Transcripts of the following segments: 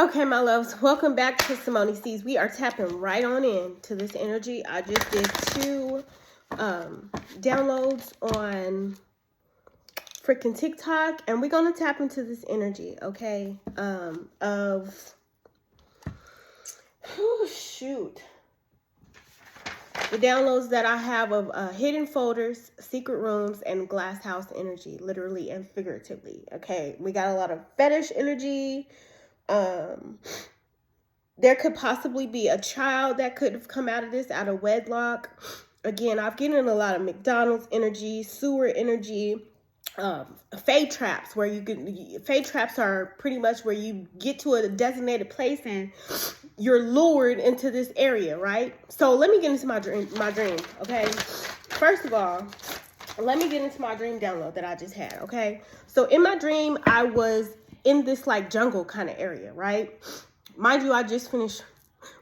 Okay, my loves, welcome back to Simone Sees. We are tapping right on in to this energy. I just did two downloads on freaking TikTok, and we're gonna tap into this energy, okay? Shoot. The downloads that I have of hidden folders, secret rooms, and glass house energy, literally and figuratively. Okay, we got a lot of fetish energy. There could possibly be a child that could have come out of this, out of wedlock. Again, I've gotten a lot of McDonald's energy, sewer energy, fade traps, where you can, fade traps are pretty much where you get to a designated place and you're lured into this area, right? So let me get into my dream, okay? First of all, let me get into my dream download that I just had, okay? So in my dream, I was in this like jungle kind of area, right? Mind you, I just finished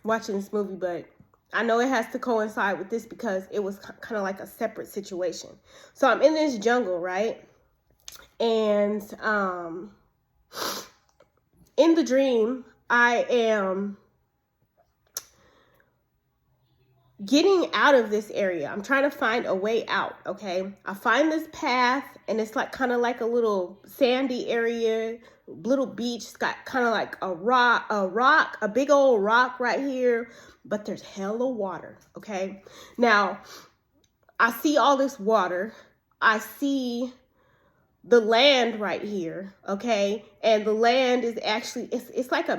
watching this movie, but I know it has to coincide with this because it was kind of like a separate situation. So I'm in this jungle, right? And in the dream, I am getting out of this area. I'm trying to find a way out, okay? I find this path, and it's like kind of like a little sandy area, little beach. It's got kind of like a big old rock right here, but there's hella water, okay? Now, I see all this water. I see the land right here, okay? And the land is actually, it's like I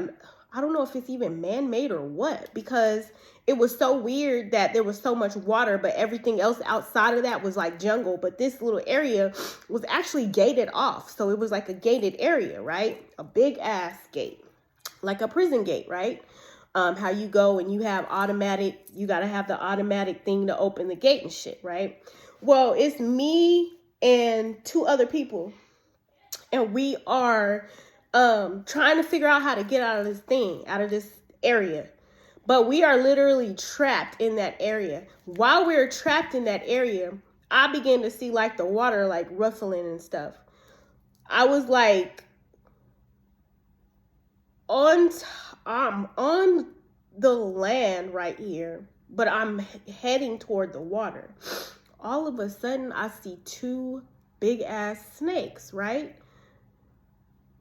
don't know if it's even man-made or what, because it was so weird that there was so much water, but everything else outside of that was like jungle. But this little area was actually gated off. So it was like a gated area, right? A big ass gate, like a prison gate, right? How you go and you have automatic, you got to have the automatic thing to open the gate and shit, right? Well, it's me and two other people, and we are trying to figure out how to get out of this thing, out of this area. But we are literally trapped in that area. While we're trapped in that area, I began to see like the water like ruffling and stuff. I was like I'm on the land right here, but I'm heading toward the water. All of a sudden, I see two big ass snakes, right?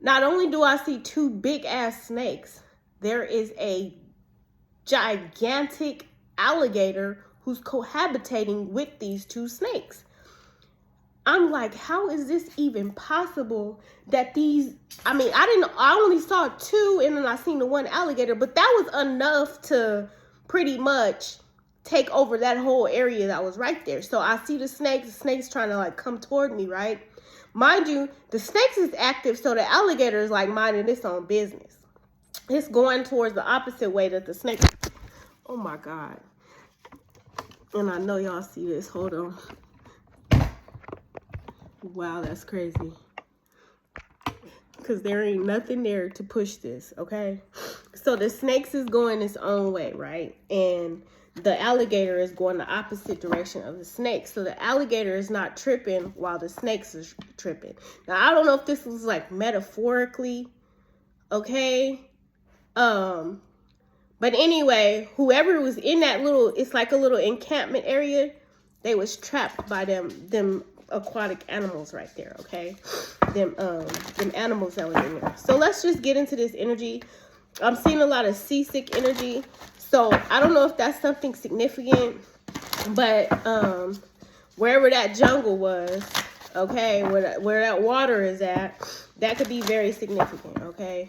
Not only do I see two big ass snakes, there is a gigantic alligator who's cohabitating with these two snakes. I'm like, how is this even possible that these, I only saw two and then I seen the one alligator, but that was enough to pretty much take over that whole area that was right there. So I see the snakes trying to like come toward me, right? Mind you, the snakes is active, so the alligator is like minding its own business. It's going towards the opposite way that the snake. Oh my God. And I know y'all see this. Hold on. Wow, that's crazy. Because there ain't nothing there to push this, okay? So the snakes is going its own way, right? And the alligator is going the opposite direction of the snake. So the alligator is not tripping while the snakes is tripping. Now, I don't know if this was like metaphorically, okay? But anyway, whoever was in that little, it's like a little encampment area, they was trapped by them aquatic animals right there, okay? Them animals that was in there. So let's just get into this energy. I'm seeing a lot of seasick energy. So I don't know if that's something significant, but wherever that jungle was, okay, where that water is at, that could be very significant, okay?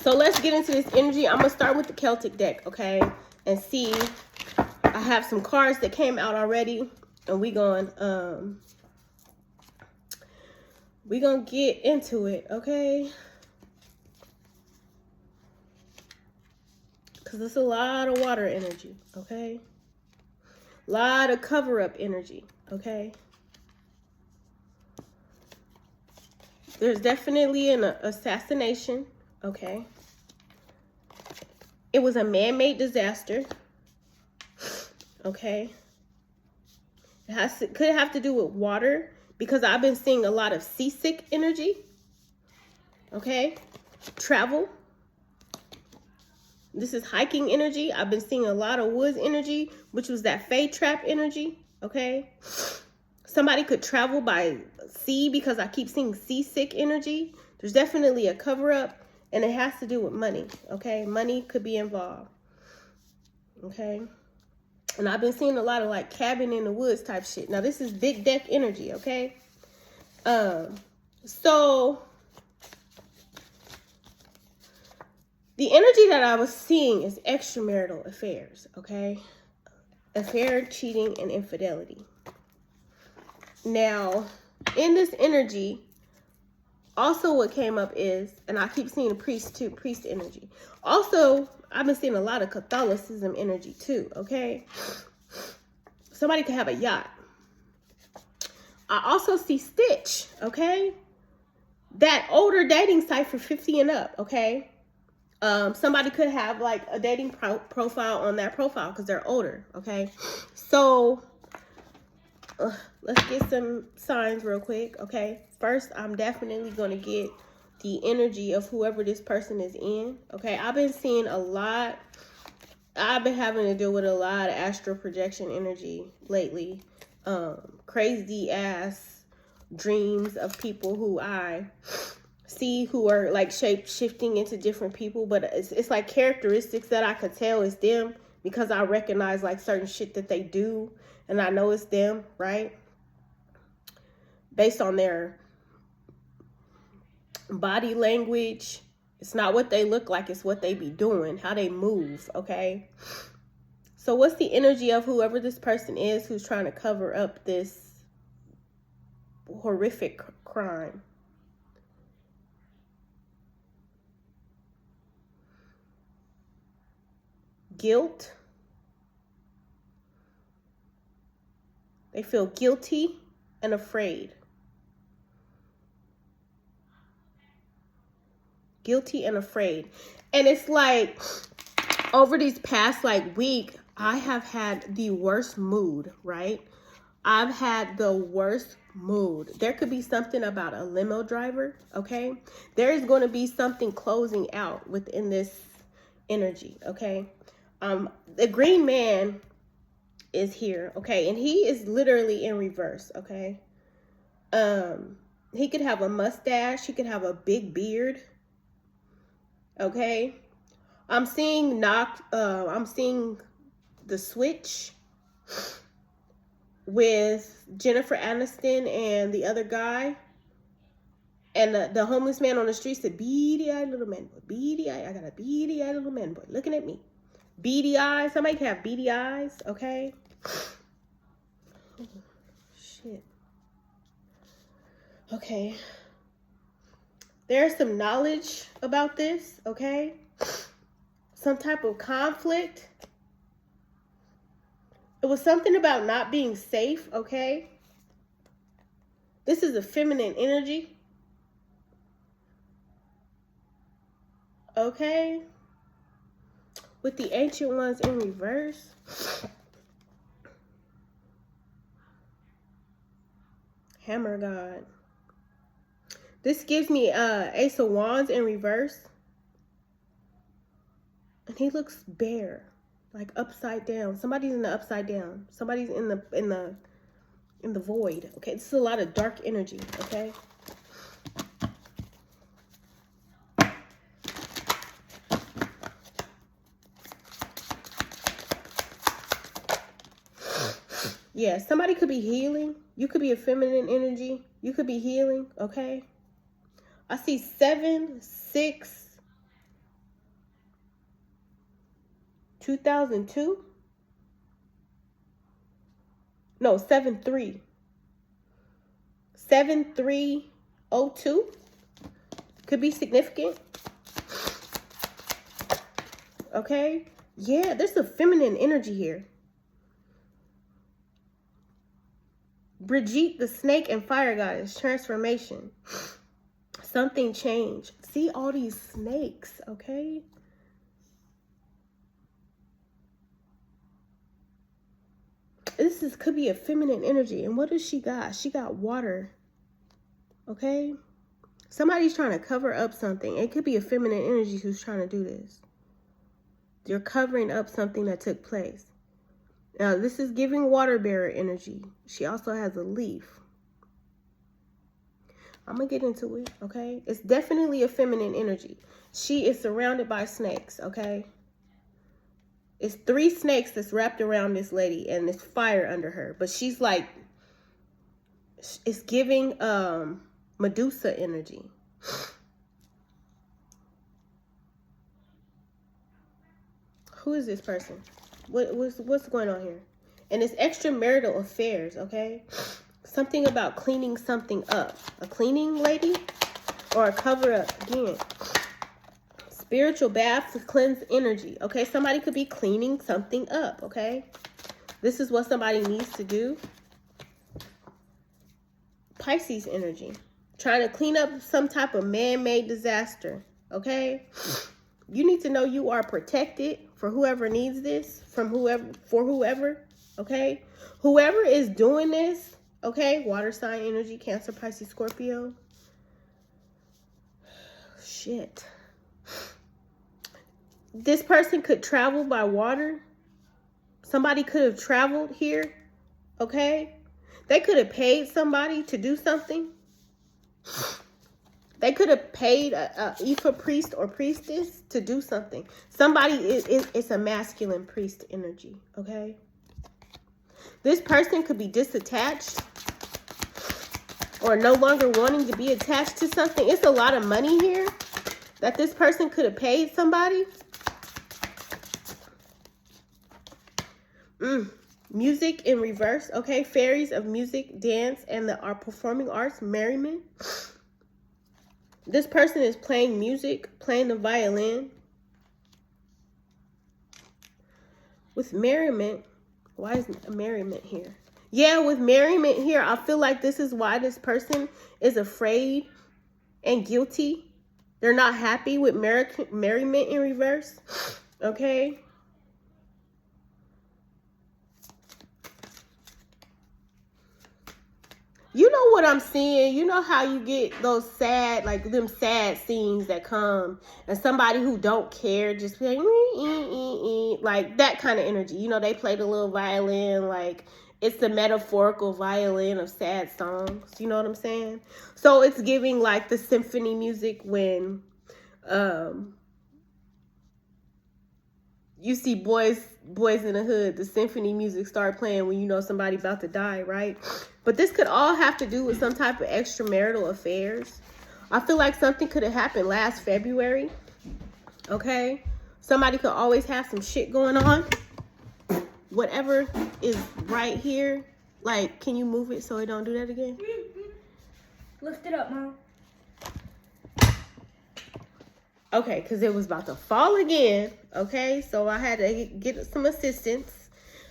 So let's get into this energy. I'm going to start with the Celtic deck, okay? And see, I have some cards that came out already. And we going to get into it, okay? Because it's a lot of water energy, okay? A lot of cover-up energy, okay? There's definitely an assassination, okay? It was a man-made disaster, okay? It could have to do with water, because I've been seeing a lot of seasick energy, okay? Travel. This is hiking energy. I've been seeing a lot of woods energy, which was that Fae trap energy, okay? Somebody could travel by sea because I keep seeing seasick energy. There's definitely a cover-up, and it has to do with money, okay? Money could be involved, okay? And I've been seeing a lot of like cabin in the woods type shit. Now, this is big deck energy, okay? So the energy that I was seeing is extramarital affairs, okay? Affair, cheating, and infidelity. Now, in this energy, also what came up is, and I keep seeing a priest too, priest energy. Also, I've been seeing a lot of Catholicism energy too, okay? Somebody could have a yacht. I also see Stitch, okay? That older dating site for 50 and up, okay? Somebody could have like a dating profile on that profile because they're older, okay? So let's get some signs real quick, okay? First, I'm definitely going to get the energy of whoever this person is in, okay? I've been seeing a lot. I've been having to deal with a lot of astral projection energy lately. Crazy ass dreams of people who I see who are like shape shifting into different people, but it's like characteristics that I could tell is them because I recognize like certain shit that they do, and I know it's them, right? Based on their body language. It's not what they look like, it's what they be doing, how they move, okay? So what's the energy of whoever this person is who's trying to cover up this horrific crime? Guilt. They feel guilty and afraid. Guilty and afraid. And it's like over these past like week, I have had the worst mood, right? I've had the worst mood. There could be something about a limo driver, okay? There is going to be something closing out within this energy, okay? The green man is here, okay? And he is literally in reverse, okay? He could have a mustache. He could have a big beard, okay? I'm seeing the switch with Jennifer Aniston and the other guy. And the homeless man on the street said, beady-eyed little man boy. Beady-eyed, I got a beady-eyed little man boy looking at me. Beady eyes. Somebody can have beady eyes, okay? Oh, shit. Okay. There's some knowledge about this, okay? Some type of conflict. It was something about not being safe, okay? This is a feminine energy. Okay? With the ancient ones in reverse. Hammer God. This gives me Ace of Wands in reverse. And he looks bare. Like upside down. Somebody's in the upside down. Somebody's in the void. Okay, this is a lot of dark energy, okay? Yeah, somebody could be healing. You could be a feminine energy. You could be healing, okay? I see 7, 6, 2002. No, 7-3. 7302. Could be significant. Okay? Yeah, there's a feminine energy here. Brigitte, the snake and fire goddess, transformation. Something changed. See all these snakes, okay? Could be a feminine energy. And what does she got? She got water. Okay? Somebody's trying to cover up something. It could be a feminine energy who's trying to do this. They're covering up something that took place. Now, this is giving water bearer energy. She also has a leaf. I'm going to get into it, okay? It's definitely a feminine energy. She is surrounded by snakes, okay? It's 3 snakes that's wrapped around this lady, and there's fire under her. But she's like, it's giving Medusa energy. Who is this person? What's going on here? And it's extramarital affairs, okay? Something about cleaning something up. A cleaning lady or a cover up. Again, spiritual bath to cleanse energy, okay? Somebody could be cleaning something up, okay? This is what somebody needs to do. Pisces energy. Trying to clean up some type of man-made disaster, okay? You need to know you are protected for whoever needs this, for whoever, okay? Whoever is doing this, okay? Water sign energy, Cancer, Pisces, Scorpio. Shit. This person could travel by water. Somebody could have traveled here, okay? They could have paid somebody to do something. They could have paid a Ifa priest or priestess to do something. Somebody it's a masculine priest energy, okay? This person could be disattached or no longer wanting to be attached to something. It's a lot of money here that this person could have paid somebody. Music in reverse, okay? Fairies of music, dance, and the performing arts, merriment. This person is playing music, playing the violin. With merriment, why is merriment here? Yeah, with merriment here, I feel like this is why this person is afraid and guilty. They're not happy with merriment in reverse, okay? You know what I'm seeing? You know how you get those sad, like them sad scenes that come and somebody who don't care just be like, like that kind of energy. You know, they play the little violin, like it's the metaphorical violin of sad songs. You know what I'm saying? So it's giving like the symphony music when you see boys in the hood, the symphony music start playing when you know somebody about to die, right? But this could all have to do with some type of extramarital affairs. I feel like something could have happened last February, okay? Somebody could always have some shit going on. Whatever is right here, like, can you move it so it don't do that again? Lift it up, Mom. Okay, because it was about to fall again, okay? So I had to get some assistance.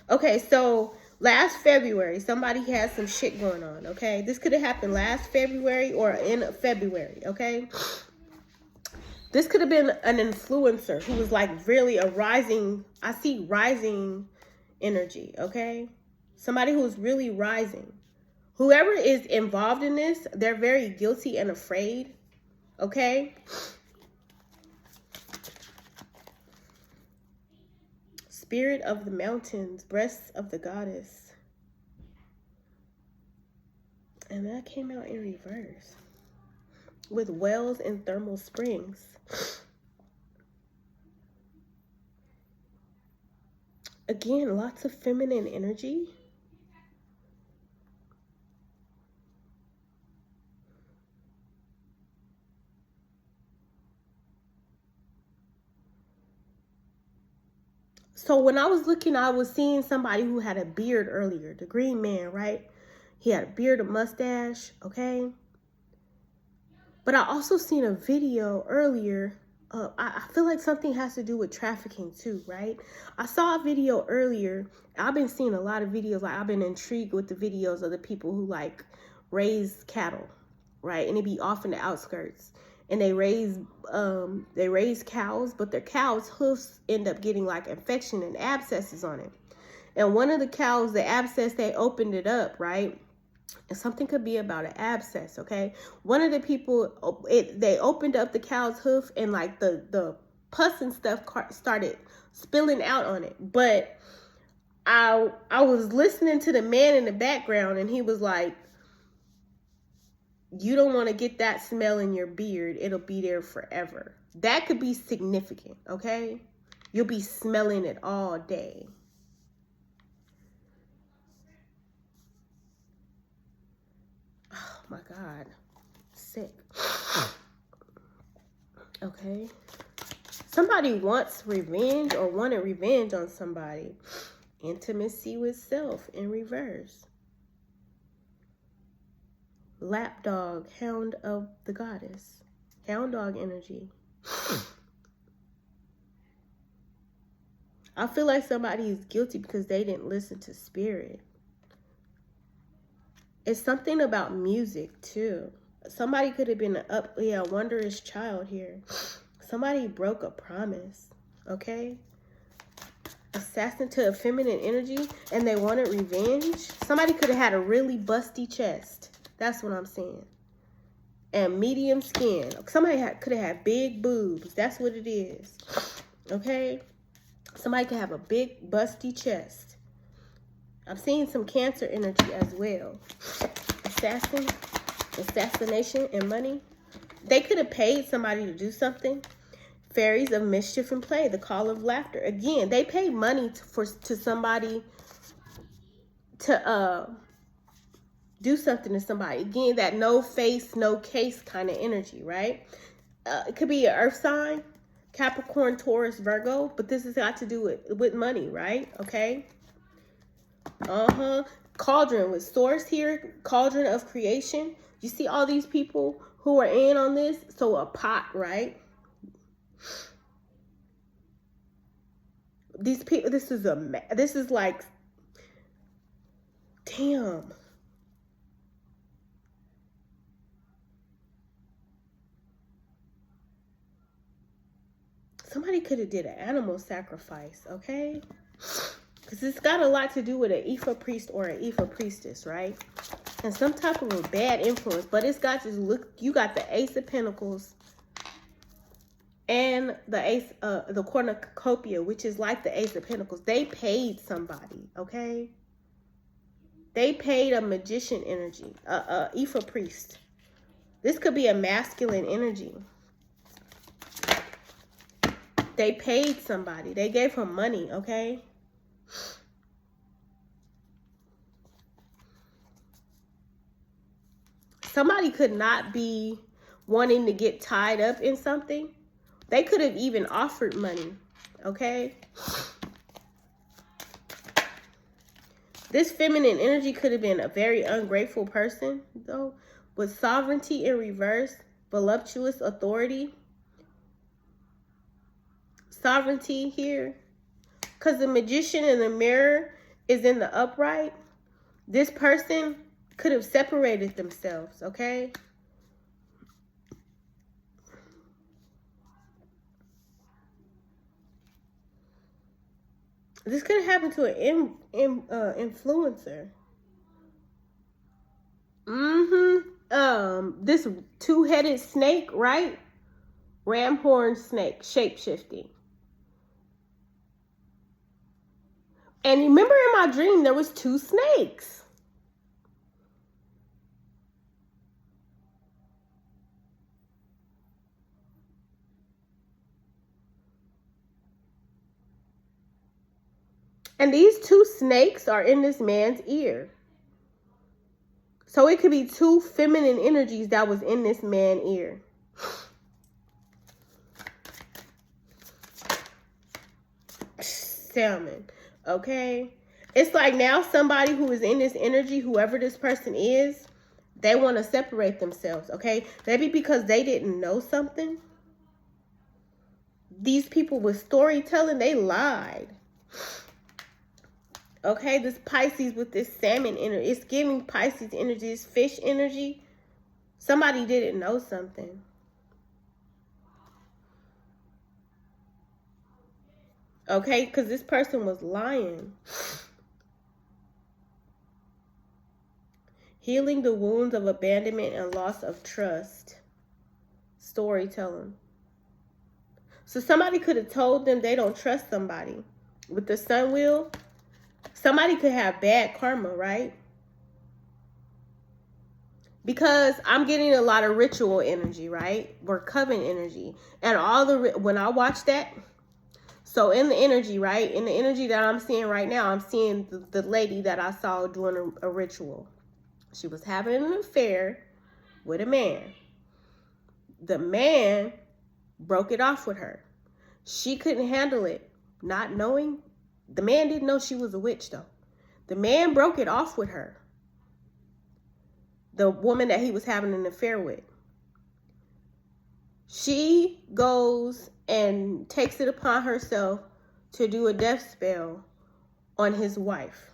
Okay, so last February, somebody had some shit going on, okay? This could have happened last February or in February, okay? This could have been an influencer who was like really a rising, I see rising energy, okay? Somebody who's really rising. Whoever is involved in this, they're very guilty and afraid, okay? Spirit of the mountains, breasts of the goddess. And that came out in reverse. With wells and thermal springs. Again, lots of feminine energy. So when I was looking, I was seeing somebody who had a beard earlier. The green man, right? He had a beard, a mustache, okay? But I also seen a video earlier. I feel like something has to do with trafficking too, right? I saw a video earlier. I've been seeing a lot of videos. Like I've been intrigued with the videos of the people who like raise cattle, right? And it be off in the outskirts. And they raise cows, but their cows' hoofs end up getting like infection and abscesses on it. And one of the cows, the abscess, they opened it up, right? And something could be about an abscess, okay? One of the people, they opened up the cow's hoof and like the pus and stuff started spilling out on it. But I was listening to the man in the background and he was like, you don't want to get that smell in your beard. It'll be there forever. That could be significant, okay? You'll be smelling it all day. Oh my God. Sick. Okay. Somebody wants revenge or wanted revenge on somebody. Intimacy with self in reverse. Lapdog, hound of the goddess. Hound dog energy. I feel like somebody is guilty because they didn't listen to spirit. It's something about music too. Somebody could have been a wondrous child here. Somebody broke a promise, okay? Assassin to a feminine energy and they wanted revenge. Somebody could have had a really busty chest. That's what I'm saying. And medium skin. Somebody could have had big boobs. That's what it is, okay? Somebody could have a big busty chest. I'm seeing some Cancer energy as well. Assassination, and money. They could have paid somebody to do something. Fairies of mischief and play. The call of laughter. Again, they paid money to somebody to do something to somebody. Again, that no face, no case kind of energy, right? It could be an earth sign, Capricorn, Taurus, Virgo, but this has got to do with money, right? Okay. Cauldron with source here, cauldron of creation. You see all these people who are in on this? So a pot, right? These people, this is like, damn. Somebody could have did an animal sacrifice, okay? Because it's got a lot to do with an Ifa priest or an Ifa priestess, right? And some type of a bad influence. But it's got to look, you got the Ace of Pentacles and the cornucopia, which is like the Ace of Pentacles. They paid somebody, okay? They paid a magician energy, a Ifa priest. This could be a masculine energy. They paid somebody. They gave him money, okay? Somebody could not be wanting to get tied up in something. They could have even offered money, okay? This feminine energy could have been a very ungrateful person, though, with sovereignty in reverse, voluptuous authority. Sovereignty here, because the magician in the mirror is in the upright. This person could have separated themselves, okay? This could have happened to an influencer. This two-headed snake, right? Ram horn snake, shape-shifting. And remember in my dream, there was two snakes. And these two snakes are in this man's ear. So it could be two feminine energies that was in this man's ear. Salmon. Okay? It's like now somebody who is in this energy, whoever this person is, they want to separate themselves, okay? Maybe because they didn't know something. These people with storytelling, they lied. Okay, this Pisces with this salmon energy, it's giving Pisces energy, this fish energy. Somebody didn't know something. Okay, because this person was lying. Healing the wounds of abandonment and loss of trust. Storytelling. So somebody could have told them they don't trust somebody. With the sun wheel, somebody could have bad karma, right? Because I'm getting a lot of ritual energy, right? Or coven energy. And when I watch that, so in the energy, right? In the energy that I'm seeing right now, I'm seeing the lady that I saw doing a ritual. She was having an affair with a man. The man broke it off with her. She couldn't handle it, not knowing. The man didn't know she was a witch, though. The man broke it off with her. The woman that he was having an affair with. She goes and takes it upon herself to do a death spell on his wife.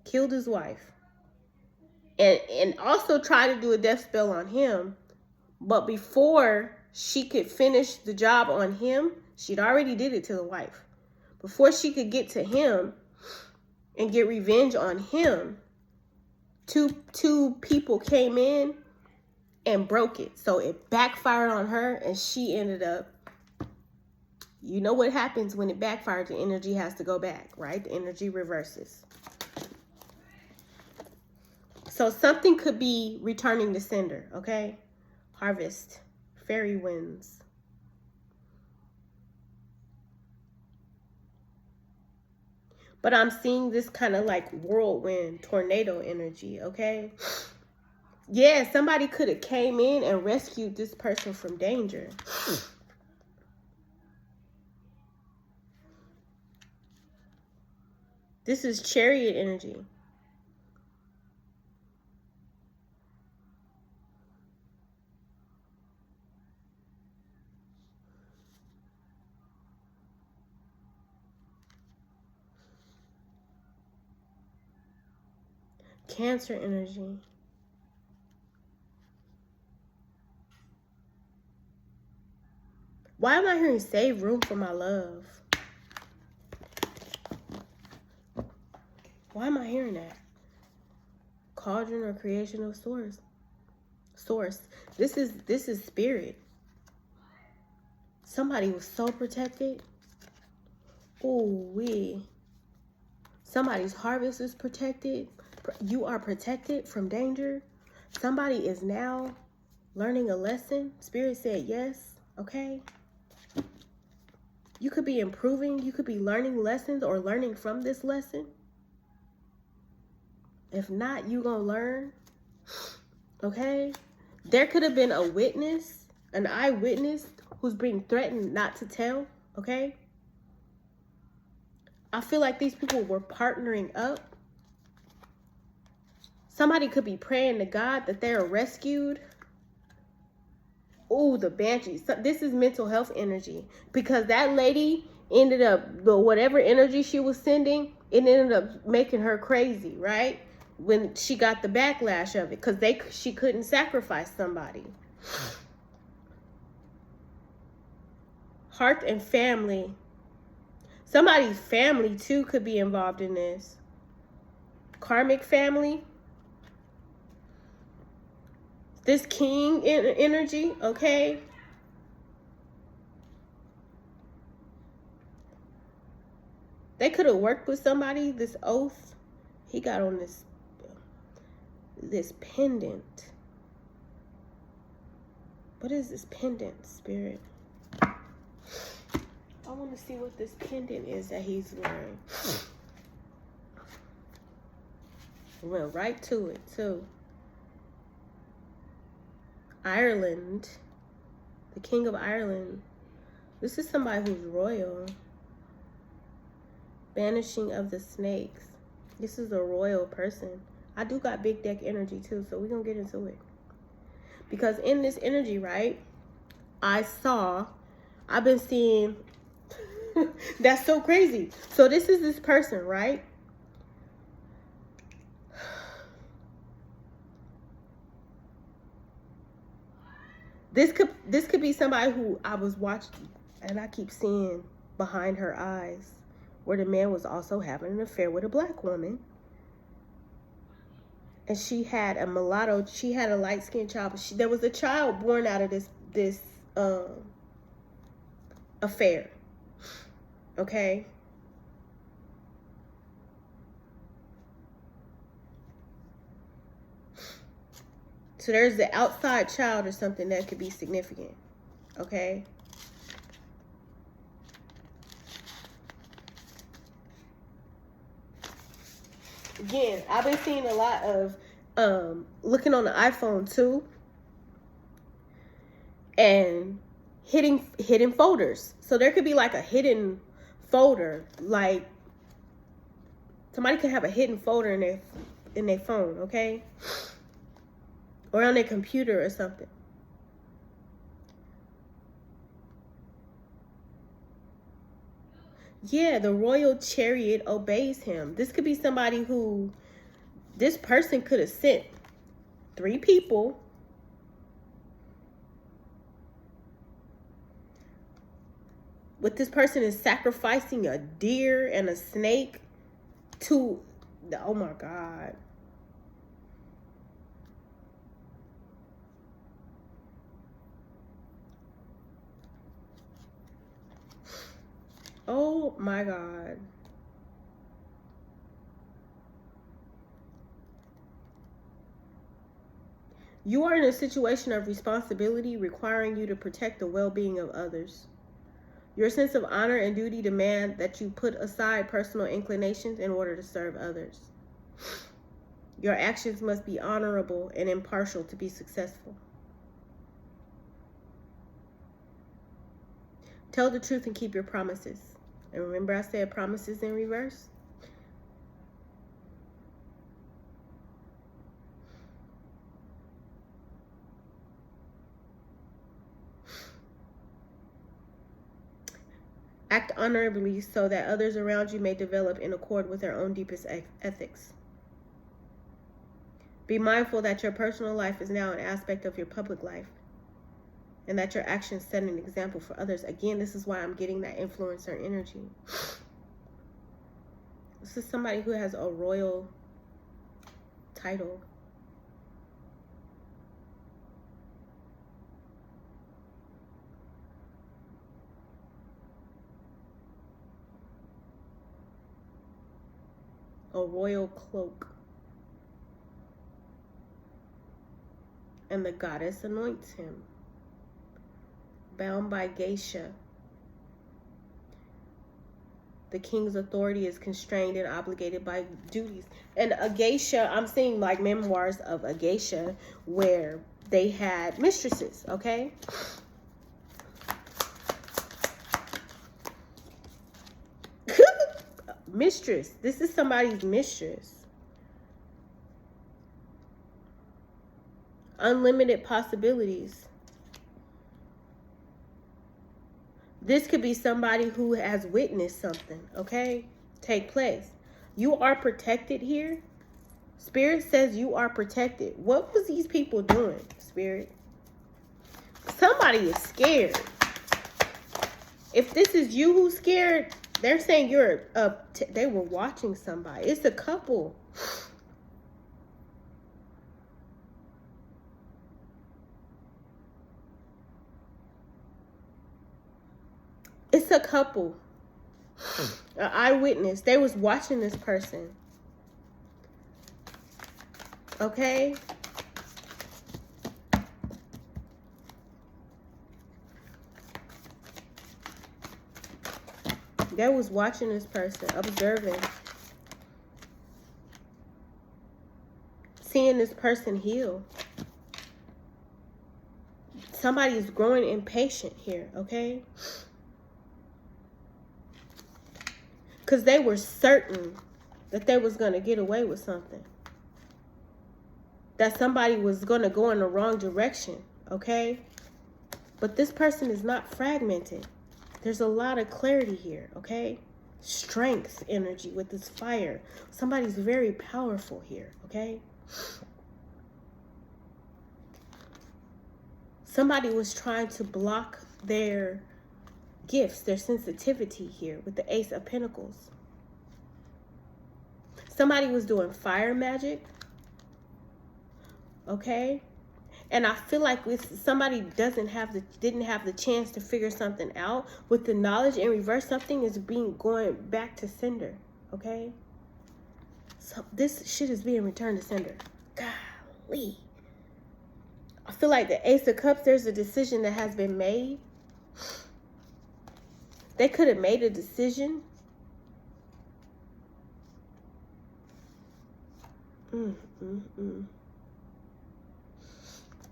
Killed his wife. And also tried to do a death spell on him. But before she could finish the job on him, she'd already did it to the wife. Before she could get to him and get revenge on him, two people came in and broke it. So it backfired on her, and she ended up, you know what happens when it backfired, the energy has to go back, right? The energy reverses. So something could be returning to sender, okay? Harvest, fairy winds. But I'm seeing this kind of like whirlwind, tornado energy, okay? Yeah, somebody could have came in and rescued this person from danger. This is chariot energy. Cancer energy. Why am I hearing save room for my love? Why am I hearing that? Cauldron or creation of source. This is spirit. Somebody was so protected. Ooh wee. Somebody's harvest is protected. You are protected from danger. Somebody is now learning a lesson. Spirit said yes. Okay. You could be improving. You could be learning lessons or learning from this lesson. If not, you gonna learn. Okay. There could have been a witness, an eyewitness who's being threatened not to tell. Okay. I feel like these people were partnering up. Somebody could be praying to God that they are rescued. Oh, the banshees. So this is mental health energy. Because that lady ended up, whatever energy she was sending, it ended up making her crazy, right? When she got the backlash of it. Because she couldn't sacrifice somebody. Heart and family. Somebody's family, too, could be involved in this. Karmic family. This king energy, okay? They could have worked with somebody. This oath, he got on this pendant. What is this pendant, spirit? I want to see what this pendant is that he's wearing. Went right to it, too. Ireland, the King of Ireland. This is somebody who's royal. Banishing of the snakes. This is a royal person. I do got big deck energy too, so we're gonna get into it. Because in this energy, right, I've been seeing, that's so crazy. So this is this person, right? This could be somebody who I was watching, and I keep seeing behind her eyes, where the man was also having an affair with a black woman. And she had a mulatto. She had a light-skinned child. But there was a child born out of this affair. Okay. So there's the outside child or something that could be significant. Okay. Again, I've been seeing a lot of looking on the iPhone too, and hidden folders. So there could be like a hidden folder, like somebody could have a hidden folder in their phone, okay, or on their computer or something. Yeah, the royal chariot obeys him. This could be somebody who, this person could have sent 3 people what this person is sacrificing a deer and a snake to, oh my God. Oh my God. You are in a situation of responsibility requiring you to protect the well-being of others. Your sense of honor and duty demand that you put aside personal inclinations in order to serve others. Your actions must be honorable and impartial to be successful. Tell the truth and keep your promises. And remember I said promises in reverse? Act honorably so that others around you may develop in accord with their own deepest ethics. Be mindful that your personal life is now an aspect of your public life and that your actions set an example for others. Again, this is why I'm getting that influencer energy. This is somebody who has a royal title. A royal cloak. And the goddess anoints him. Bound by geisha. The king's authority is constrained and obligated by duties. And a geisha, I'm seeing like memoirs of a geisha where they had mistresses, okay? Mistress. This is somebody's mistress. Unlimited possibilities. This could be somebody who has witnessed something, okay, take place. You are protected here. Spirit says you are protected. What was these people doing, Spirit? Somebody is scared. If this is you who's scared, they're saying you're they were watching somebody. It's a couple. It's a couple. An eyewitness. They was watching this person. Okay? They was watching this person, observing. Seeing this person heal. Somebody is growing impatient here, okay? Because they were certain that they was going to get away with something. That somebody was going to go in the wrong direction, okay? But this person is not fragmented. There's a lot of clarity here, okay? Strength energy with this fire. Somebody's very powerful here, okay? Somebody was trying to block their gifts, their sensitivity here with the Ace of Pentacles. Somebody was doing fire magic. okay? And I feel like if somebody didn't have the chance to figure something out with the knowledge in reverse, something is going back to sender, okay? So this shit is being returned to sender. Golly. I feel like the Ace of Cups, there's a decision that has been made. They could have made a decision.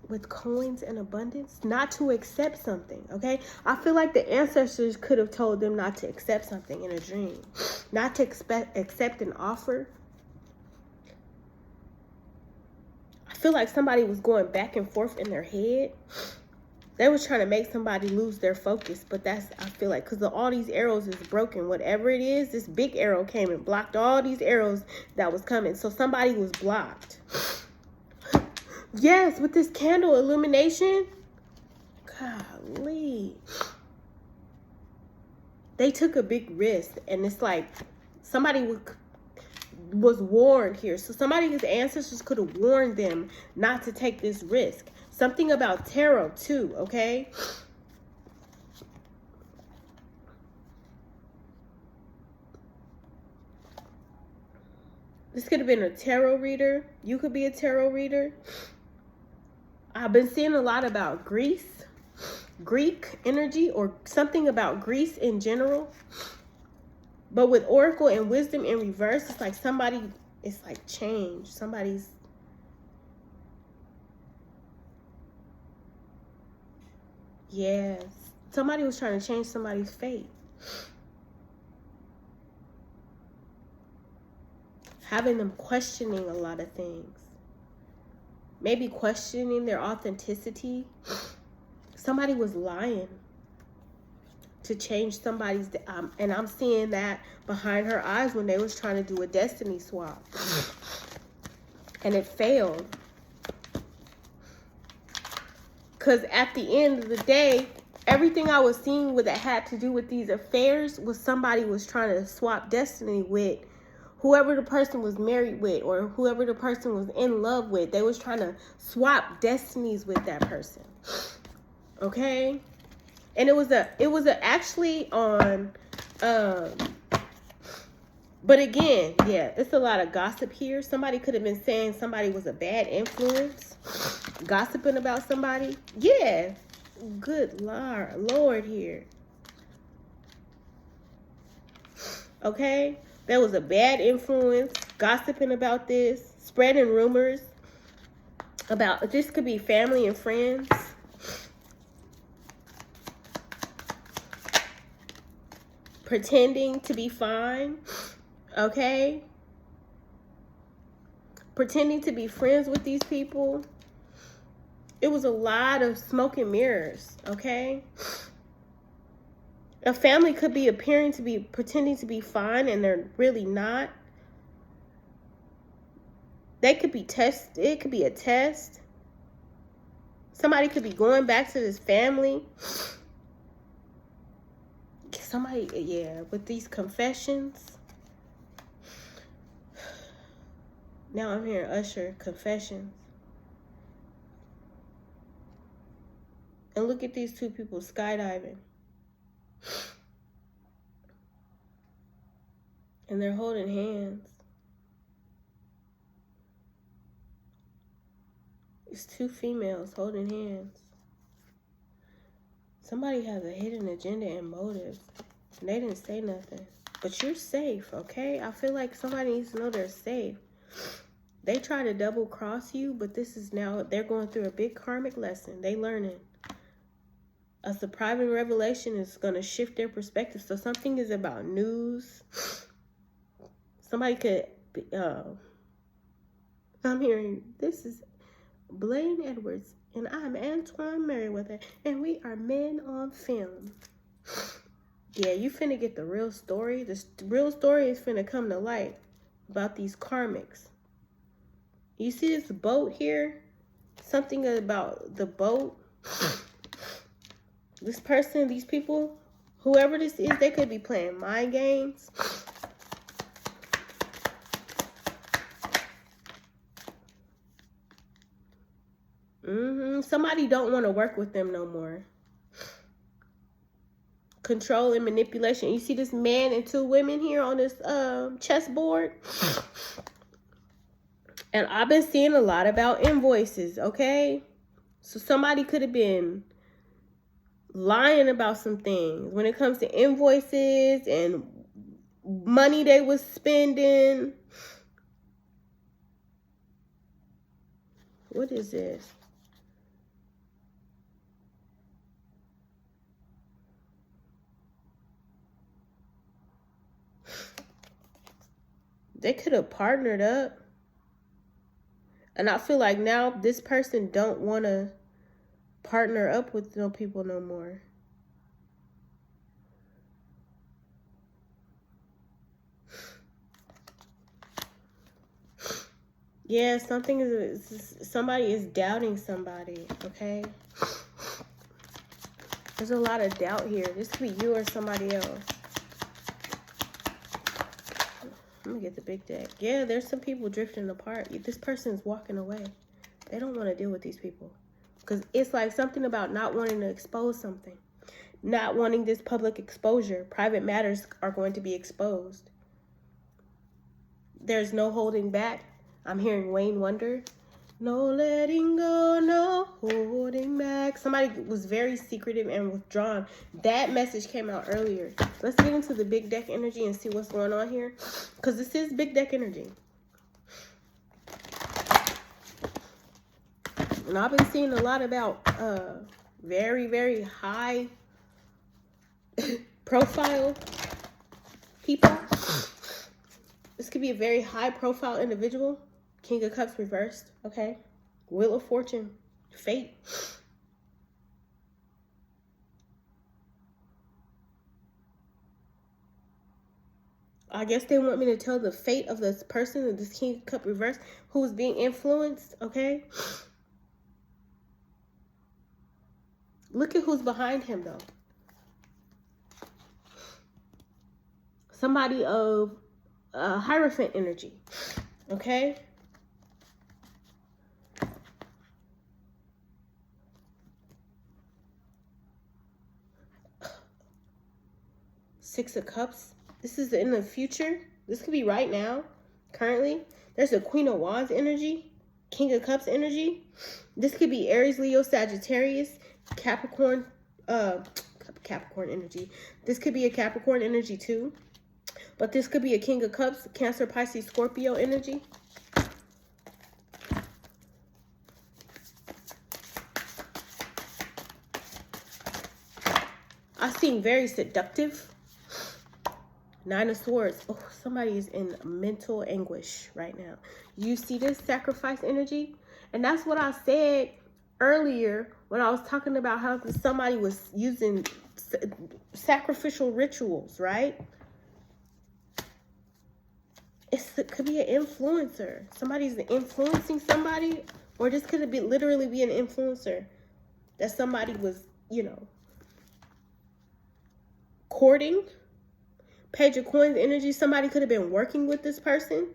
With coins and abundance, not to accept something, okay? I feel like the ancestors could have told them not to accept something in a dream, not to accept an offer. I feel like somebody was going back and forth in their head. They was trying to make somebody lose their focus, but I feel like, because all these arrows is broken. Whatever it is, this big arrow came and blocked all these arrows that was coming. So somebody was blocked. Yes, with this candle illumination. Golly. They took a big risk, and it's like somebody was warned here. So somebody's ancestors could have warned them not to take this risk. Something about tarot too, okay? This could have been a tarot reader. You could be a tarot reader. I've been seeing a lot about Greek energy, or something about Greece in general. But with Oracle and Wisdom in reverse, it's like somebody, it's like change. Somebody's, yes. Somebody was trying to change somebody's fate. Having them questioning a lot of things. Maybe questioning their authenticity. Somebody was lying to change somebody's, and I'm seeing that behind her eyes when they was trying to do a destiny swap. And it failed. Because at the end of the day, everything I was seeing that had to do with these affairs was somebody was trying to swap destiny with whoever the person was married with, or whoever the person was in love with. They was trying to swap destinies with that person. Okay? And it was actually on, but again, yeah, it's a lot of gossip here. Somebody could have been saying somebody was a bad influence, gossiping about somebody. Yeah, good Lord here. Okay, there was a bad influence, gossiping about this, spreading rumors about, this could be family and friends. Pretending to be fine, okay? Pretending to be friends with these people. It was a lot of smoke and mirrors, okay? A family could be pretending to be fine, and they're really not. They could be tested. It could be a test. Somebody could be going back to this family. Somebody, yeah, with these confessions. Now I'm hearing Usher, confessions. And look at these two people skydiving. And they're holding hands. It's two females holding hands. Somebody has a hidden agenda and motives. And they didn't say nothing. But you're safe, okay? I feel like somebody needs to know they're safe. They try to double cross you, but this is now, they're going through a big karmic lesson. They learning. A surprising revelation is going to shift their perspective. So something is about news. Somebody could, I'm hearing, this is Blaine Edwards, and I'm Antoine Merriweather, and we are Men on Film. Yeah, you finna get the real story. The real story is finna come to light about these karmics. You see this boat here? Something about the boat. This person, these people, whoever this is, they could be playing mind games. Somebody don't want to work with them no more. Control and manipulation. You see this man and two women here on this chessboard? And I've been seeing a lot about invoices, okay? So somebody could have been lying about some things when it comes to invoices and money they was spending. What is this? They could have partnered up. And I feel like now this person don't want to partner up with no people no more. Yeah, somebody is doubting somebody, okay? There's a lot of doubt here. This could be you or somebody else. Let me get the big deck. Yeah, there's some people drifting apart. This person's walking away. They don't want to deal with these people. Because it's like something about not wanting to expose something. Not wanting this public exposure. Private matters are going to be exposed. There's no holding back. I'm hearing Wayne Wonder. No letting go, no holding back. Somebody was very secretive and withdrawn. That message came out earlier. Let's get into the big deck energy and see what's going on here. Because this is big deck energy. And I've been seeing a lot about very, very high profile people. This could be a very high profile individual. King of Cups reversed, okay? Wheel of Fortune, fate. I guess they want me to tell the fate of this person, this King of Cup reversed, who's being influenced, okay? Look at who's behind him, though. Somebody of Hierophant energy, okay? Six of Cups. This is in the future. This could be right now, currently. There's a Queen of Wands energy, King of Cups energy. This could be Aries, Leo, Sagittarius, Capricorn energy. This could be a Capricorn energy too. But this could be a King of Cups, Cancer, Pisces, Scorpio energy. I seem very seductive. Nine of Swords. Oh, somebody is in mental anguish right now. You see this sacrifice energy? And that's what I said earlier when I was talking about how somebody was using sacrificial rituals, right? It could be an influencer. Somebody's influencing somebody, or this could be literally be an influencer that somebody was, you know, courting. Page of Coins energy. Somebody could have been working with this person.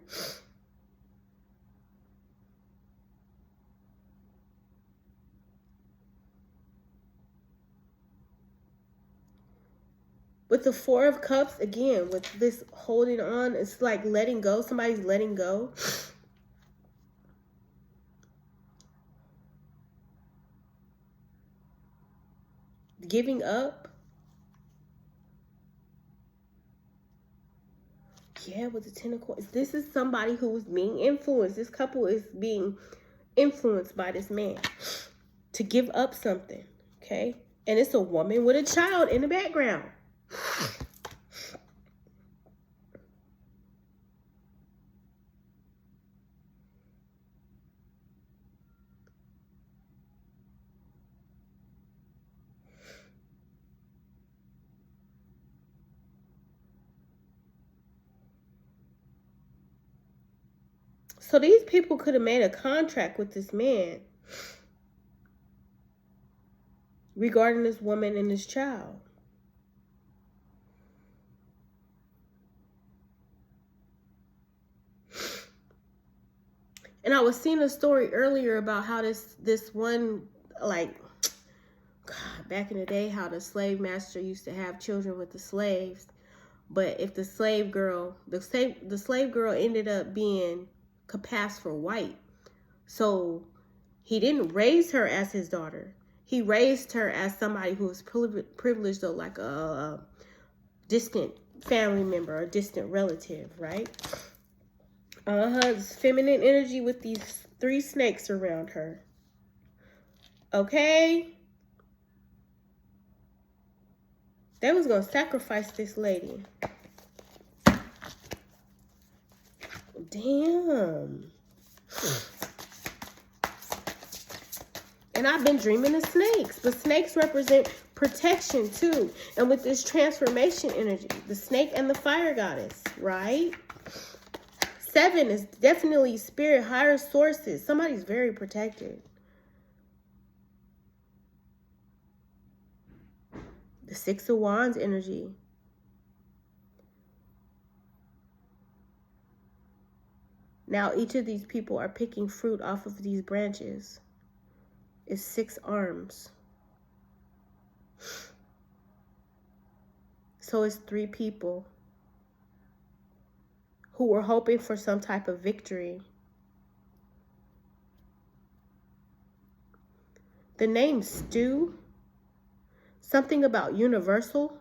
With the Four of Cups, again, with this holding on, it's like letting go. Somebody's letting go. Giving up. Yeah, with the Ten of Coins. This is somebody who is being influenced. This couple is being influenced by this man to give up something, okay? And it's a woman with a child in the background. So these people could have made a contract with this man regarding this woman and this child. And I was seeing a story earlier about how this one like, God, back in the day, how the slave master used to have children with the slaves. But if the slave girl, the slave girl ended up being capaced for white. So he didn't raise her as his daughter. He raised her as somebody who was privileged, though, like a distant family member, a distant relative, right? It's feminine energy with these 3 snakes around her. Okay? They was gonna sacrifice this lady. Damn. And I've been dreaming of snakes. But snakes represent protection too. And with this transformation energy, the snake and the fire goddess, right? 7 is definitely spirit, higher sources. Somebody's very protected. The 6 of Wands energy. Now each of these people are picking fruit off of these branches. It's 6 arms. So it's 3 people who were hoping for some type of victory. The name Stew, something about universal.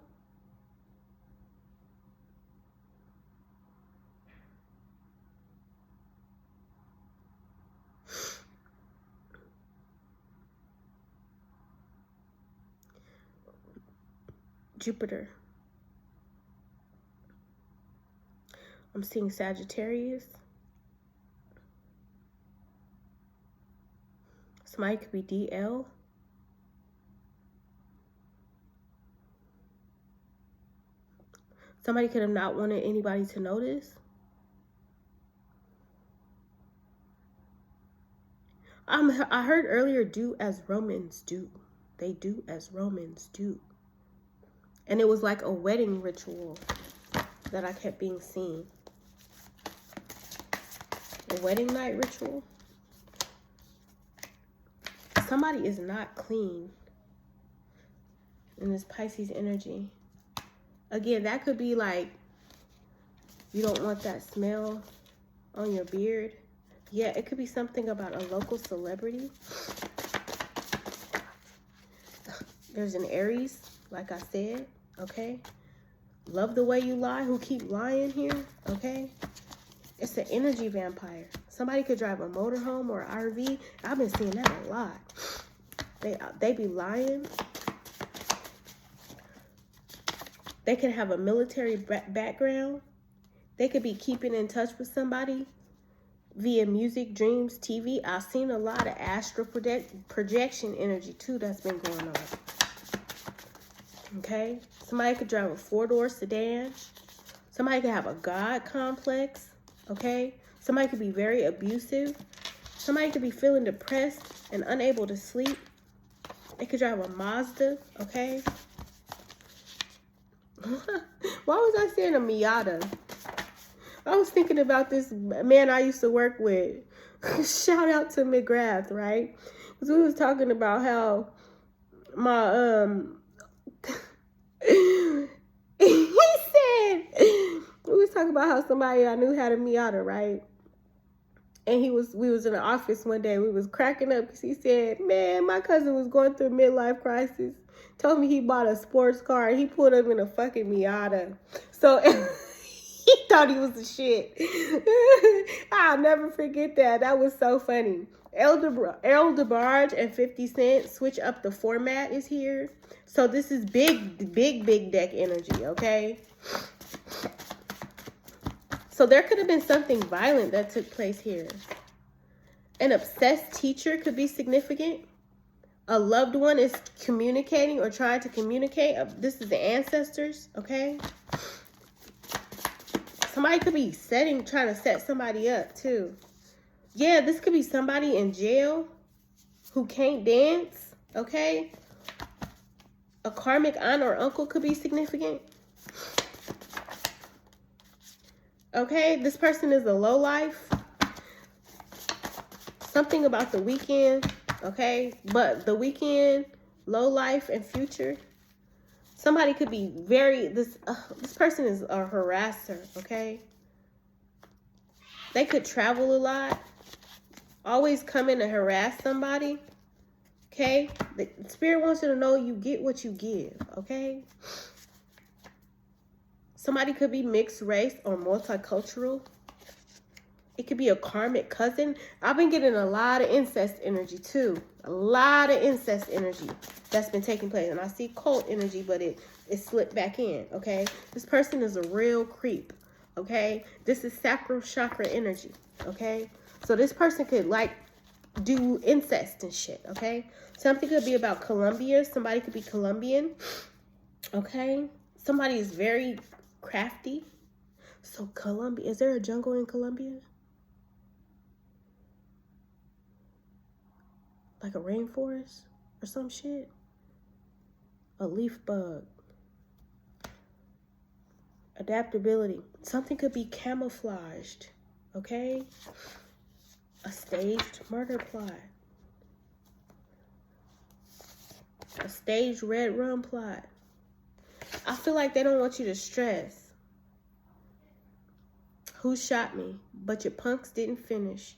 Jupiter. I'm seeing Sagittarius. Somebody could be DL. Somebody could have not wanted anybody to notice. I heard earlier, do as Romans do. They do as Romans do. And it was like a wedding ritual that I kept being seen. A wedding night ritual. Somebody is not clean in this Pisces energy. Again, that could be like, you don't want that smell on your beard. Yeah, it could be something about a local celebrity. There's an Aries, like I said, okay? Love the way you lie, who keep lying here, okay? It's an energy vampire. Somebody could drive a motorhome or an RV. I've been seeing that a lot. They be lying. They could have a military background. They could be keeping in touch with somebody via music, dreams, TV. I've seen a lot of astral projection energy too that's been going on. Okay? Somebody could drive a 4-door sedan. Somebody could have a God complex. Okay? Somebody could be very abusive. Somebody could be feeling depressed and unable to sleep. They could drive a Mazda. Okay? Why was I saying a Miata? I was thinking about this man I used to work with. Shout out to McGrath, right? Because we was talking about how my he said, we was talking about how somebody I knew had a Miata, right? And we was in the office one day. We was cracking up because he said, man, my cousin was going through a midlife crisis. Told me he bought a sports car and he pulled up in a fucking Miata. So he thought he was the shit. I'll never forget that. That was so funny. El DeBarge and 50 Cent switch up the format is here. So this is big deck energy, okay? So there could have been something violent that took place here. An obsessed teacher could be significant. A loved one is communicating or trying to communicate. This is the ancestors, okay? Somebody could be trying to set somebody up too. Yeah, this could be somebody in jail who can't dance, okay? A karmic aunt or uncle could be significant. Okay, this person is a lowlife. Something about the weekend. okay? But the weekend, low life, and future, somebody could be this person is a harasser, okay? They could travel a lot, always come in to harass somebody, okay? The spirit wants you to know you get what you give, okay? Somebody could be mixed race or multicultural. It could be a karmic cousin. I've been getting a lot of incest energy too. A lot of incest energy that's been taking place. And I see cult energy, but it slipped back in, okay? This person is a real creep, okay? This is sacral chakra energy, okay? So this person could like do incest and shit, okay? Something could be about Colombia. Somebody could be Colombian, okay? Somebody is very crafty. So Colombia, is there a jungle in Colombia? Like a rainforest or some shit? A leaf bug. Adaptability. Something could be camouflaged, okay? A staged murder plot. A staged red rum plot. I feel like they don't want you to stress. Who shot me? But your punks didn't finish.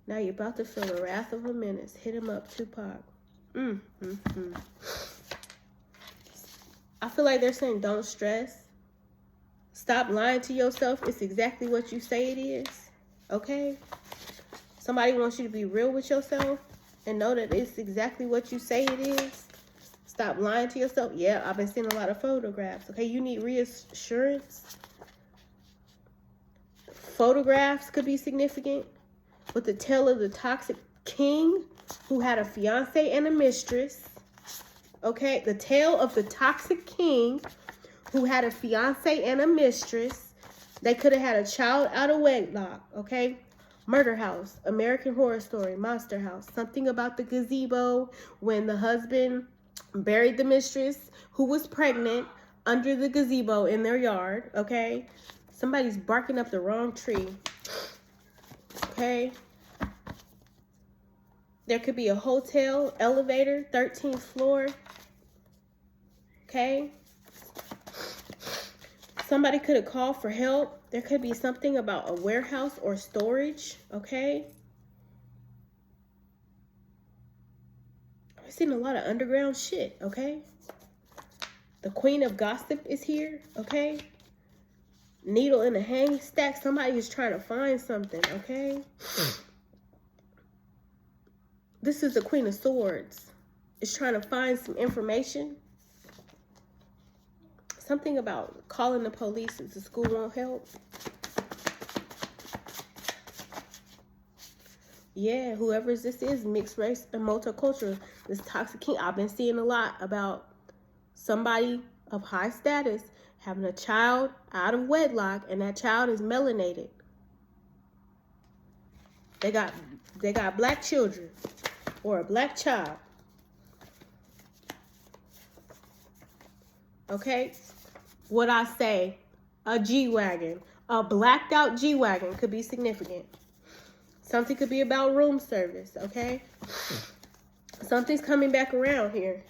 Now you're about to feel the wrath of a menace. Hit him up, Tupac. I feel like they're saying don't stress. Stop lying to yourself. It's exactly what you say it is. Okay? Somebody wants you to be real with yourself and know that it's exactly what you say it is. Stop lying to yourself. Yeah, I've been seeing a lot of photographs. Okay, you need reassurance. Photographs could be significant. With the tale of the toxic king who had a fiance and a mistress. Okay, the tale of the toxic king who had a fiance and a mistress. They could have had a child out of wedlock, okay? Murder House, American Horror Story, Monster House. Something about the gazebo when the husband buried the mistress who was pregnant under the gazebo in their yard, okay? Somebody's barking up the wrong tree, okay? There could be a hotel, elevator, 13th floor, okay? Somebody could have called for help. There could be something about a warehouse or storage, okay? I've seen a lot of underground shit, okay? The queen of gossip is here, okay? Needle in a haystack. Somebody is trying to find something, okay? This is the Queen of Swords. It's trying to find some information. Something about calling the police if the school won't help. Yeah, whoever this is, mixed race and multicultural. This toxic king, I've been seeing a lot about somebody of high status having a child out of wedlock, and that child is melanated. They got black children or a black child. Okay? What I say, a G-Wagon, a blacked out G-Wagon could be significant. Something could be about room service, okay? Something's coming back around here.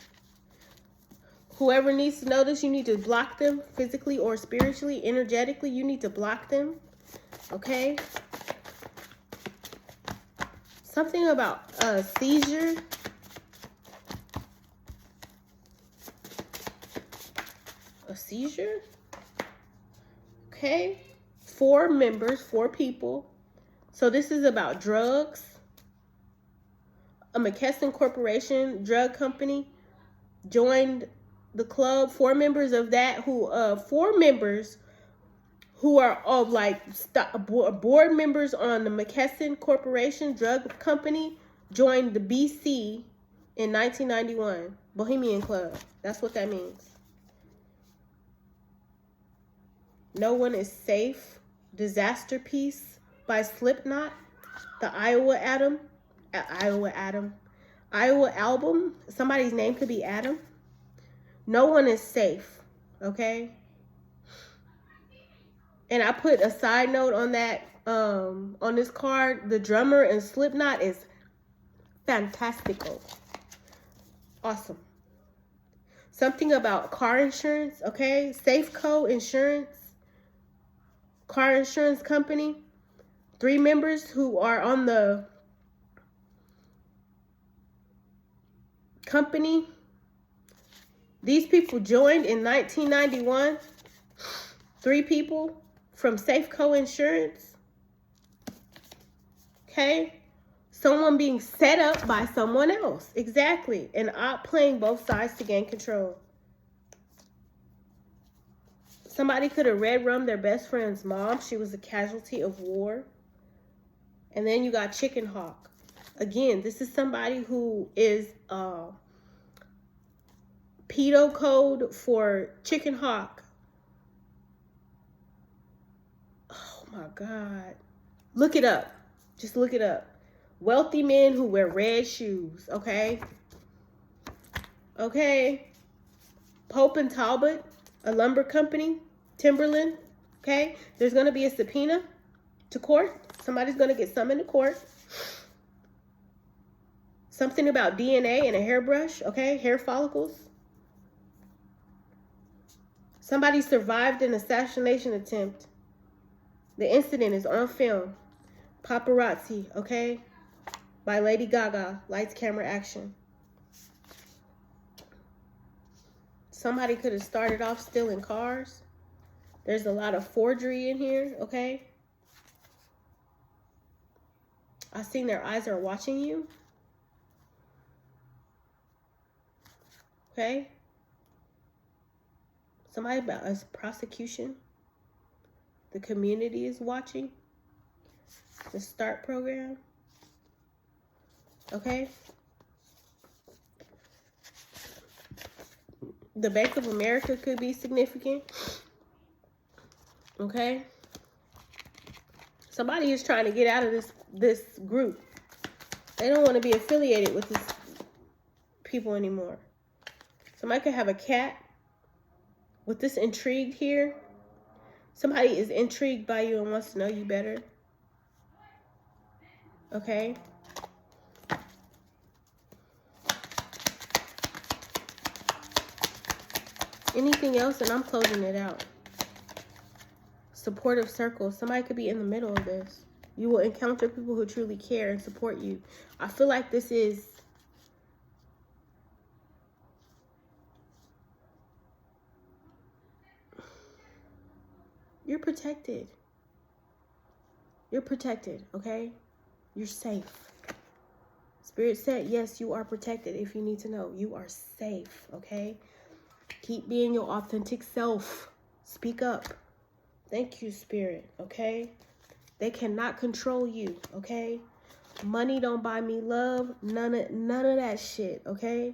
Whoever needs to know this, you need to block them physically or spiritually, energetically. You need to block them, okay? Something about a seizure. A seizure? Okay. 4 members, 4 people. So this is about drugs. A McKesson Corporation drug company joined the club. 4 members of that 4 members who are of like board members on the McKesson Corporation drug company joined the BC in 1991. Bohemian Club. That's what that means. No One Is Safe. Disaster Piece by Slipknot. The Iowa album. Somebody's name could be Adam. No one is safe, okay? And I put a side note on that, on this card. The drummer in Slipknot is Fantastical. Awesome. Something about car insurance, okay? Safeco Insurance, car insurance company. 3 members who are on the company. These people joined in 1991. 3 people from Safeco Insurance. Okay? Someone being set up by someone else. Exactly. And op playing both sides to gain control. Somebody could have red rummed their best friend's mom. She was a casualty of war. And then you got Chicken Hawk. Again, this is somebody who is pedo code for Chicken Hawk. Oh my God. Look it up. Just look it up. Wealthy men who wear red shoes, okay? Okay. Pope and Talbot, a lumber company, Timberland, okay? There's going to be a subpoena to court. Somebody's going to get summoned to court. Something about DNA and a hairbrush, okay? Hair follicles. Somebody survived an assassination attempt. The incident is on film. Paparazzi, okay? By Lady Gaga. Lights, camera, action. Somebody could have started off stealing cars. There's a lot of forgery in here, okay? I seen their eyes are watching you. Okay? Somebody about a prosecution. The community is watching. The START program. Okay? The Bank of America could be significant. Okay? Somebody is trying to get out of this group. They don't want to be affiliated with these people anymore. Somebody could have a cat with this intrigue here. Somebody is intrigued by you and wants to know you better. Okay? Anything else, and I'm closing it out. Supportive circles. Somebody could be in the middle of this. You will encounter people who truly care and support you. I feel like this is... You're protected. You're protected, okay? You're safe. Spirit said, yes, you are protected. If you need to know, you are safe, okay? Keep being your authentic self. Speak up. Thank you, Spirit, okay? They cannot control you, okay? Money don't buy me love. None of that shit, okay?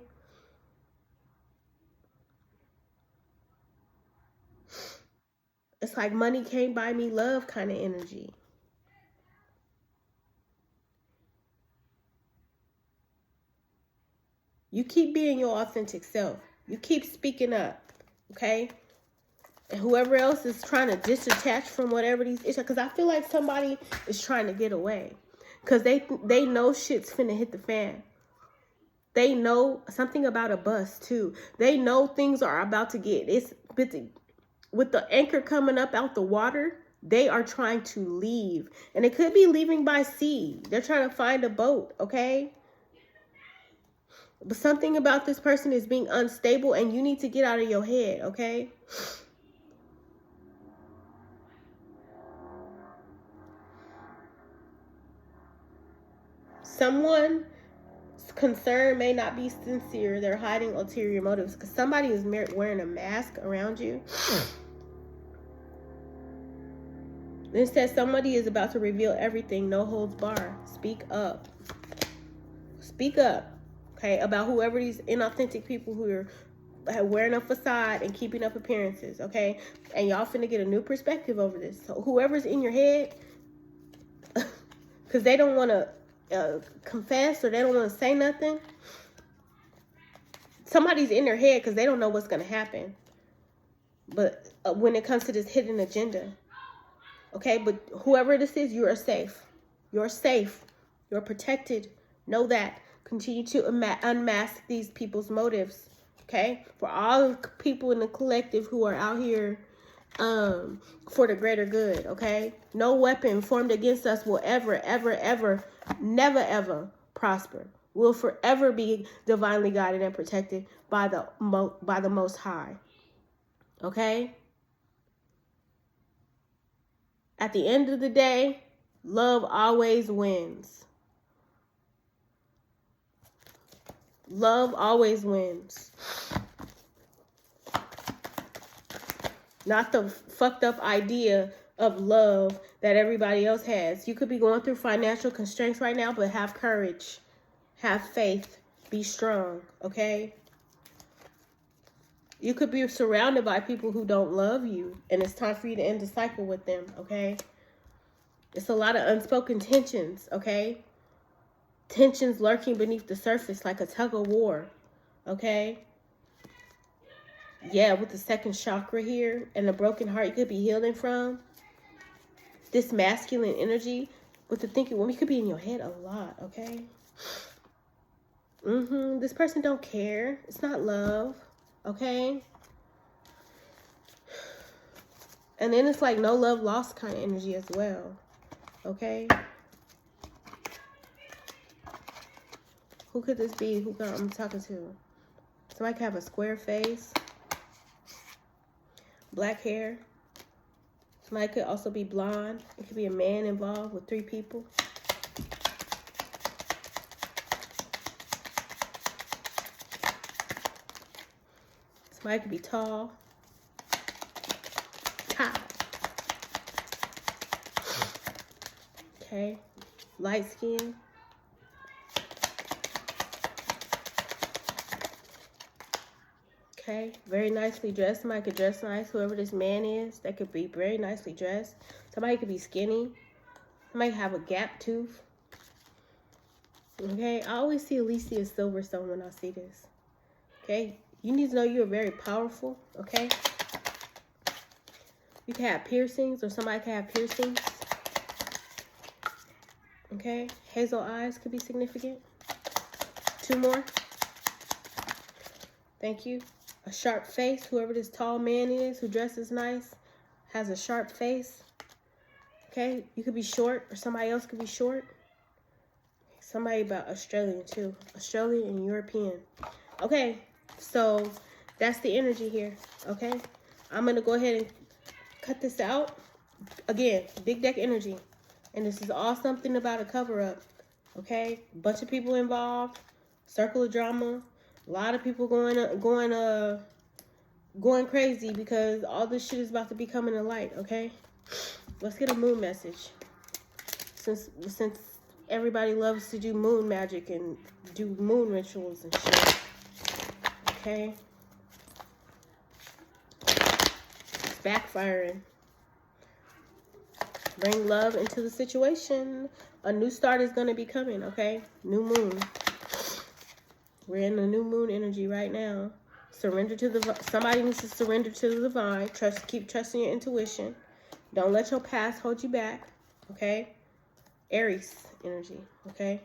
It's like money can't buy me love kind of energy. You keep being your authentic self. You keep speaking up, okay? And whoever else is trying to disattach from whatever these issues, because I feel like somebody is trying to get away. Because they know shit's finna hit the fan. They know something about a bus, too. They know things are about to get... With the anchor coming up out the water, they are trying to leave. And it could be leaving by sea. They're trying to find a boat, okay? But something about this person is being unstable, and you need to get out of your head, okay? Someone's concern may not be sincere. They're hiding ulterior motives because somebody is wearing a mask around you. It says somebody is about to reveal everything. No holds bar. Speak up. Speak up. Okay, about whoever these inauthentic people who are wearing a facade and keeping up appearances, okay? And y'all finna get a new perspective over this. So whoever's in your head, because they don't want to confess or they don't want to say nothing. Somebody's in their head because they don't know what's going to happen. But when it comes to this hidden agenda, okay? But whoever this is, you are safe. You're safe. You're protected. Know that. Continue to unmask these people's motives, okay? For all the people in the collective who are out here for the greater good, okay? No weapon formed against us will ever, never, ever prosper. We'll forever be divinely guided and protected by the Most High, okay? At the end of the day, love always wins. Love always wins. Not the fucked up idea of love that everybody else has. You could be going through financial constraints right now, but have courage. Have faith. Be strong, okay? You could be surrounded by people who don't love you, and it's time for you to end the cycle with them, okay? It's a lot of unspoken tensions, okay? Tensions lurking beneath the surface like a tug of war, okay? Yeah, with the second chakra here and the broken heart you could be healing from. This masculine energy with the thinking woman, you could be in your head a lot, okay? This person don't care. It's not love, okay? And then it's like no love lost kind of energy as well, okay? Who could this be? Who I'm talking to? Somebody could have a square face, black hair. Somebody could also be blonde. It could be a man involved with 3 people. Somebody could be tall. Tall. Okay. Light skin. Okay, very nicely dressed. Somebody could dress nice. Whoever this man is, they could be very nicely dressed. Somebody could be skinny. Somebody have a gap tooth. Okay, I always see Alicia Silverstone when I see this. Okay, you need to know you're very powerful. Okay, you can have piercings, or somebody can have piercings. Okay, hazel eyes could be significant. 2 more. Thank you. A sharp face. Whoever this tall man is who dresses nice has a sharp face. Okay, you could be short, or somebody else could be short. Somebody about Australian too. Australian and European. Okay, so that's the energy here. Okay, I'm gonna go ahead and cut this out. Again, big deck energy. And this is all something about a cover-up. Okay, bunch of people involved. Circle of drama. A lot of people going crazy because all this shit is about to be coming to light, okay? Let's get a moon message. Since everybody loves to do moon magic and do moon rituals and shit. Okay? It's backfiring. Bring love into the situation. A new start is going to be coming, okay? New moon. We're in the new moon energy right now. Surrender to the... Somebody needs to surrender to the divine. Keep trusting your intuition. Don't let your past hold you back, okay? Aries energy, okay?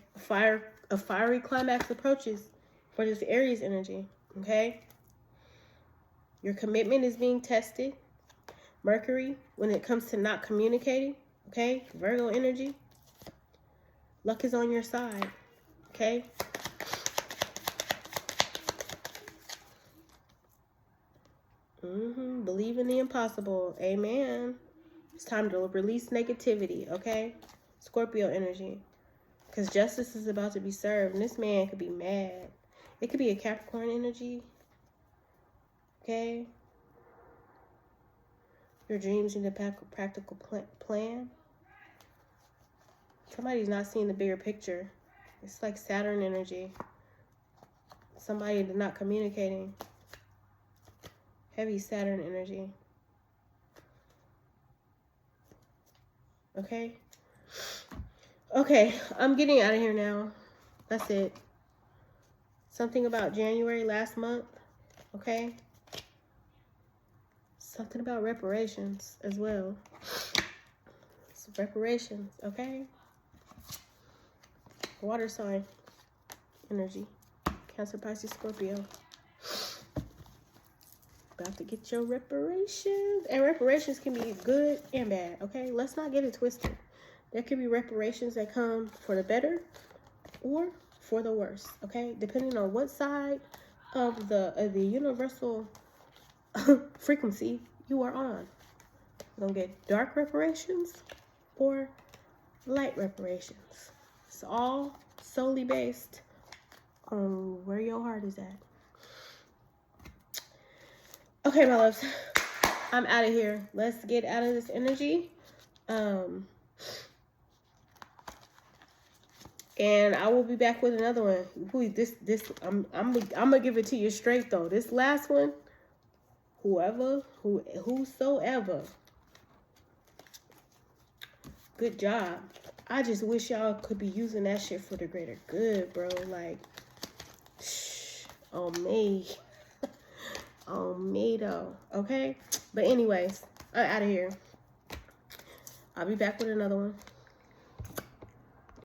A fiery climax approaches for this Aries energy, okay? Your commitment is being tested. Mercury, when it comes to not communicating, okay? Virgo energy. Luck is on your side, okay? Believe in the impossible. Amen. It's time to release negativity, okay? Scorpio energy. Because justice is about to be served. And this man could be mad. It could be a Capricorn energy. Okay? Your dreams need a practical plan. Somebody's not seeing the bigger picture. It's like Saturn energy. Somebody not communicating. Heavy Saturn energy. Okay? Okay, I'm getting out of here now. That's it. Something about January last month. Okay? Something about reparations as well. Reparations, okay? Water sign. energy. Cancer, Pisces, Scorpio. About to get your reparations. And reparations can be good and bad, okay? Let's not get it twisted. There could be reparations that come for the better or for the worse, okay? Depending on what side of the universal frequency you are on. You're gonna get dark reparations or light reparations. It's all solely based on where your heart is at. Okay, my loves, I'm out of here. Let's get out of this energy. And I will be back with another one. I'm gonna give it to you straight though. This last one, whosoever, good job. I just wish y'all could be using that shit for the greater good, bro. Like, on me. On me, though. Okay? But anyways, I'm out of here. I'll be back with another one.